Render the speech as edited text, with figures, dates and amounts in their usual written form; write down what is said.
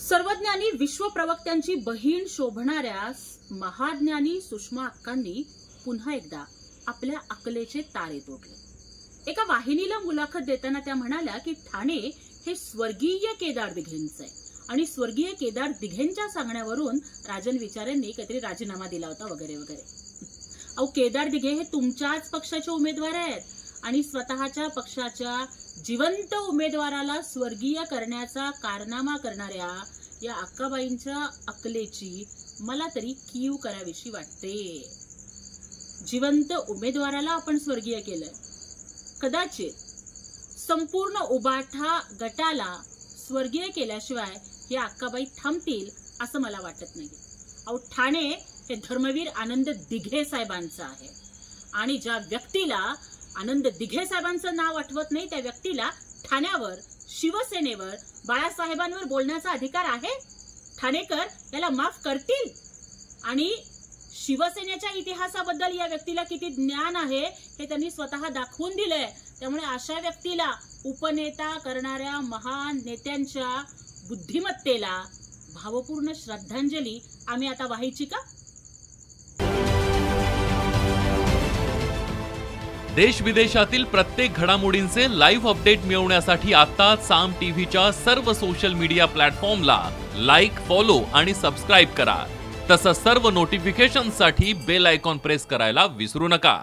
सर्वज्ञानी विश्वप्रवक्त्यांची बहीण शोभणाऱ्या महाज्ञानी सुषमा अक्कांनी पुन्हा एकदा आपल्या अकलेचे तारे तोडले। एका वाहिनीला मुलाखत देताना त्या म्हणाल्या की ठाणे हे स्वर्गीय केदार दिघेंचे आहे आणि स्वर्गीय केदार दिघेंच्या सांगण्यावरून राजन विचारेंनी काहीतरी राजीनामा दिला होता वगैरे वगैरे। अहो, केदार दिघे हे तुमच्याच पक्षाचे उमेदवार आहेत आणि स्वतःच्या पक्षाच्या जिवंत उमेदवाराला स्वर्गीय करण्याचा कारनामा करणाऱ्या या अक्काबाईंच्या अकलेची मला तरी कीव करावीशी वाटते। जिवंत उमेदवाराला आपण स्वर्गीय केलंय, कदाचित संपूर्ण उबाठा गटाला स्वर्गीय केल्याशिवाय या अक्काबाई थांबतील असं मला वाटत नाही। अहो, ठाणे हे धर्मवीर आनंद दिघे साहेबांचं आहे आणि ज्या व्यक्तीला आनंद दिघे साहेबांचं नाव आठवत नाही त्या व्यक्तीला ठाण्यावर, शिवसेनेवर, बाळासाहेबांवर बोलण्याचा अधिकार आहे। ठाणेकर याला माफ करतील आणि शिवसेनेच्या इतिहासाबद्दल या व्यक्तीला किती ज्ञान आहे हे त्यांनी स्वतः दाखवून दिलंय। त्यामुळे अशा व्यक्तीला उपनेता करणाऱ्या महान नेत्यांच्या बुद्धिमत्तेला भावपूर्ण श्रद्धांजली आम्ही आता वाहायची का? देश विदेशातील प्रत्येक घडामोडींचे लाईव्ह अपडेट मिळवण्यासाठी आता साम टीव्हीच्या सर्व सोशल मीडिया प्लॅटफॉर्मला लाईक, फॉलो आणि सबस्क्राईब करा। तसंच सर्व नोटिफिकेशनसाठी बेल आयकॉन प्रेस करायला विसरू नका।